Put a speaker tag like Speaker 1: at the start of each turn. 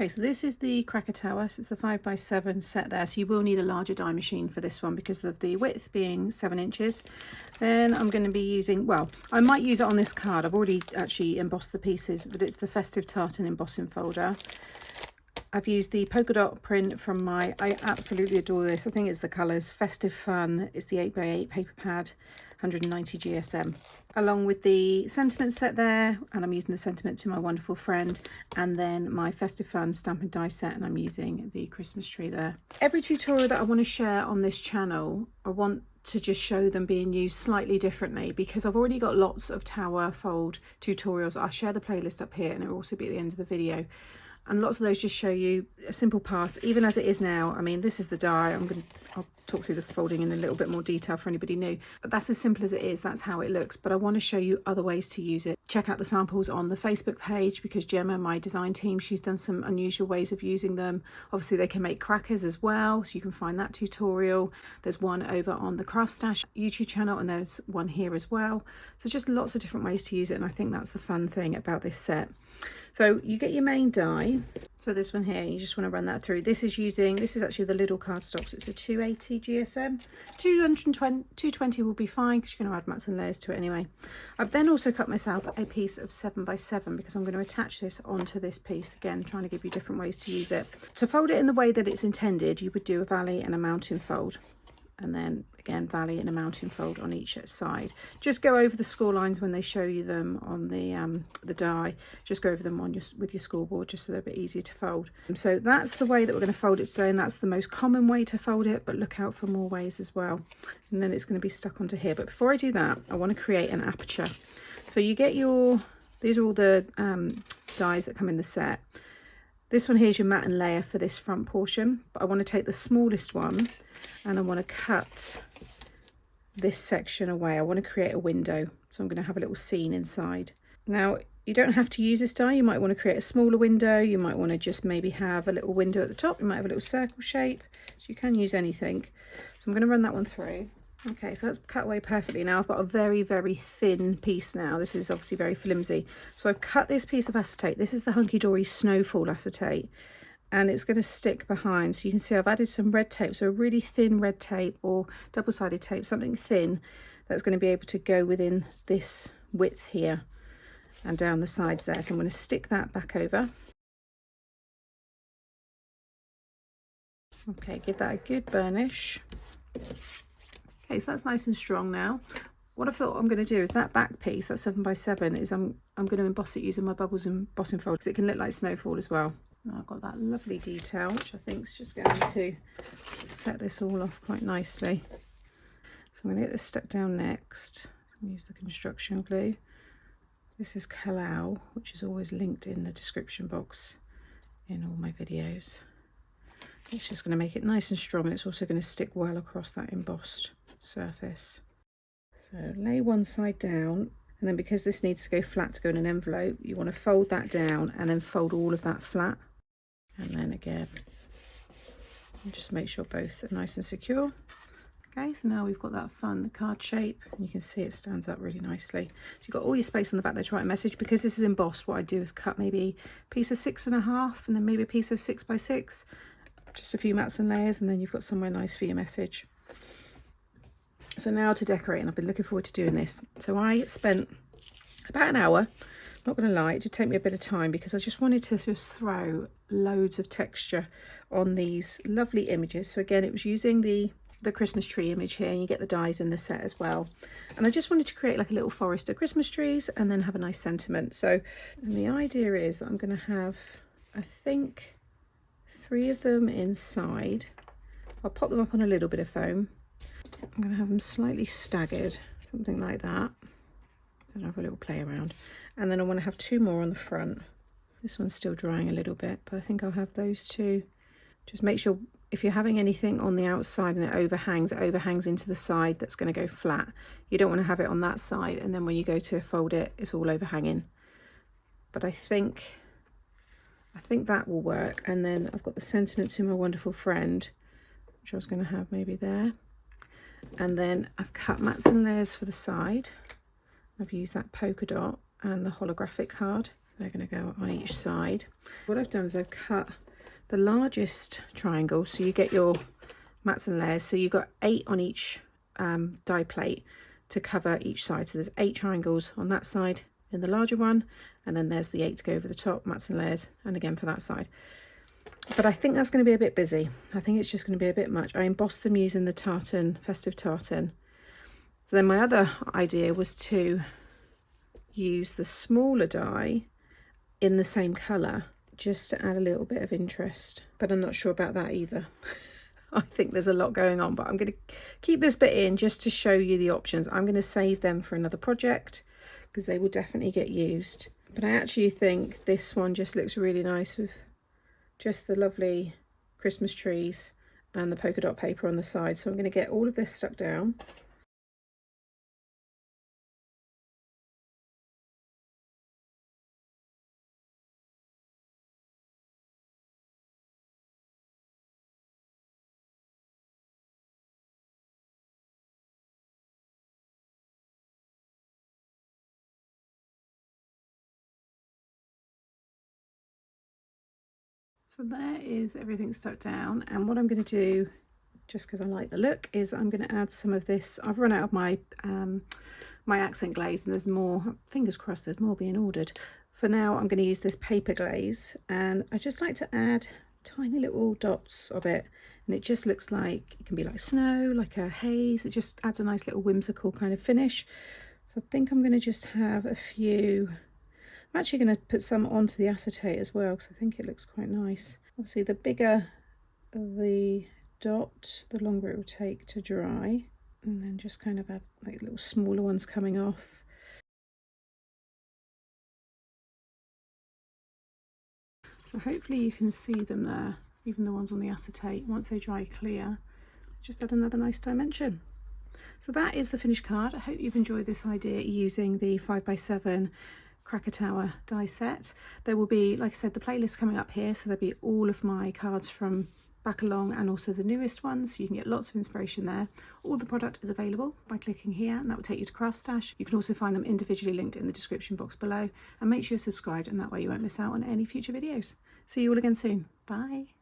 Speaker 1: Okay, so this is the cracker tower, so it's a 5x7 set there, so you will need a larger die machine for this one because of the width being 7 inches. Then I'm going to be using, well, I might use it on this card. I've already actually embossed the pieces, but it's the Festive Tartan embossing folder. I've used the polka dot print from I absolutely adore this. I think it's the colours, Festive Fun. It's the 8x8 paper pad, 190 GSM. Along with the sentiment set there, and I'm using the sentiment to my wonderful friend, and then my Festive Fun stamp and die set, and I'm using the Christmas tree there. Every tutorial that I want to share on this channel, I want to just show them being used slightly differently because I've already got lots of tower fold tutorials. I'll share the playlist up here and it'll also be at the end of the video. And lots of those just show you a simple pass, even as it is now. I mean, this is the die. I'll talk through the folding in a little bit more detail for anybody new. But that's as simple as it is. That's how it looks. But I want to show you other ways to use it. Check out the samples on the Facebook page because Gemma, my design team, she's done some unusual ways of using them. Obviously, they can make crackers as well. So you can find that tutorial. There's one over on the Craft Stash YouTube channel and there's one here as well. So just lots of different ways to use it. And I think that's the fun thing about this set. So you get your main die. So this one here, you just want to run that through. This is actually the Lidl cardstock. So it's a 280 GSM. 220 will be fine because you're going to add mats and layers to it anyway. I've then also cut myself a piece of 7x7 because I'm going to attach this onto this piece. Again, trying to give you different ways to use it. To fold it in the way that it's intended, you would do a valley and a mountain fold. And then again, valley and a mountain fold on each side. Just go over the score lines when they show you them on the die. Just go over them on with your scoreboard just so they're a bit easier to fold. So that's the way that we're going to fold it today, and that's the most common way to fold it, but look out for more ways as well. And then it's going to be stuck onto here. But before I do that, I want to create an aperture. So you get these are all the dies that come in the set. This one here is your mat and layer for this front portion, but I want to take the smallest one and I want to cut this section away. I want to create a window, so I'm going to have a little scene inside. Now, you don't have to use this die. You might want to create a smaller window. You might want to just maybe have a little window at the top. You might have a little circle shape, so you can use anything. So I'm going to run that one through. Okay, so that's cut away perfectly. Now I've got a very, very thin piece now. This is obviously very flimsy. So I've cut this piece of acetate. This is the Hunky Dory Snowfall acetate, and it's going to stick behind. So you can see I've added some red tape, so a really thin red tape or double-sided tape, something thin that's going to be able to go within this width here and down the sides there. So I'm going to stick that back over. Okay, give that a good burnish. Okay, so that's nice and strong now. What I thought I'm going to do is that back piece, that 7x7, is I'm going to emboss it using my bubbles embossing fold because it can look like snowfall as well. And I've got that lovely detail, which I think is just going to set this all off quite nicely. So I'm going to get this stuck down next. I'm going to use the construction glue. This is Calcott, which is always linked in the description box in all my videos. It's just going to make it nice and strong, and it's also going to stick well across that embossed surface. So lay one side down, and then because this needs to go flat to go in an envelope, you want to fold that down and then fold all of that flat. And then again, and just make sure both are nice and secure. Okay, so now we've got that fun card shape, and you can see it stands up really nicely. So you've got all your space on the back there to write a message. Because this is embossed, what I do is cut maybe a piece of 6.5 and then maybe a piece of 6x6. Just a few mats and layers, and then you've got somewhere nice for your message. So now to decorate, and I've been looking forward to doing this. So I spent about an hour, not going to lie, it did take me a bit of time because I just wanted to just throw loads of texture on these lovely images. So again, it was using the Christmas tree image here, and you get the dies in the set as well. And I just wanted to create like a little forest of Christmas trees and then have a nice sentiment. So and the idea is that I'm going to have, I think, 3 of them inside. I'll pop them up on a little bit of foam. I'm going to have them slightly staggered, something like that. Then I'll have a little play around. And then I want to have 2 more on the front. This one's still drying a little bit, but I think I'll have those 2. Just make sure if you're having anything on the outside and it overhangs into the side that's going to go flat. You don't want to have it on that side, and then when you go to fold it, it's all overhanging. But I think that will work. And then I've got the sentiment to my wonderful friend, which I was going to have maybe there. And then I've cut mats and layers for the side. I've used that polka dot and the holographic card. They're going to go on each side. What I've done is I've cut the largest triangle, so you get your mats and layers. So you've got 8 on each die plate to cover each side. So there's 8 triangles on that side in the larger one, and then there's the 8 to go over the top, mats and layers, and again for that side. But I think that's going to be a bit busy. I think it's just going to be a bit much. I embossed them using the tartan, festive tartan. So then my other idea was to use the smaller die in the same colour, just to add a little bit of interest. But I'm not sure about that either. I think there's a lot going on, but I'm going to keep this bit in just to show you the options. I'm going to save them for another project because they will definitely get used. But I actually think this one just looks really nice with just the lovely Christmas trees and the polka dot paper on the side. So I'm going to get all of this stuck down. So there is everything stuck down, and what I'm going to do, just because I like the look, is I'm going to add some of this. I've run out of my my accent glaze, and there's more, fingers crossed there's more being ordered. For now I'm going to use this paper glaze, and I just like to add tiny little dots of it, and it just looks like, it can be like snow, like a haze. It just adds a nice little whimsical kind of finish. So I think I'm going to just have a few. I'm actually going to put some onto the acetate as well because I think it looks quite nice. Obviously the bigger the dot, the longer it will take to dry, and then just kind of have like little smaller ones coming off. So hopefully you can see them there, even the ones on the acetate. Once they dry clear, just add another nice dimension. So that is the finished card. I hope you've enjoyed this idea using the 5x7 Krakatoa die set. There will be, like I said, the playlist coming up here, so there'll be all of my cards from back along and also the newest ones, so you can get lots of inspiration there. All the product is available by clicking here, and that will take you to Craft Stash. You can also find them individually linked in the description box below, and make sure you're subscribed, and that way you won't miss out on any future videos. See you all again soon. Bye.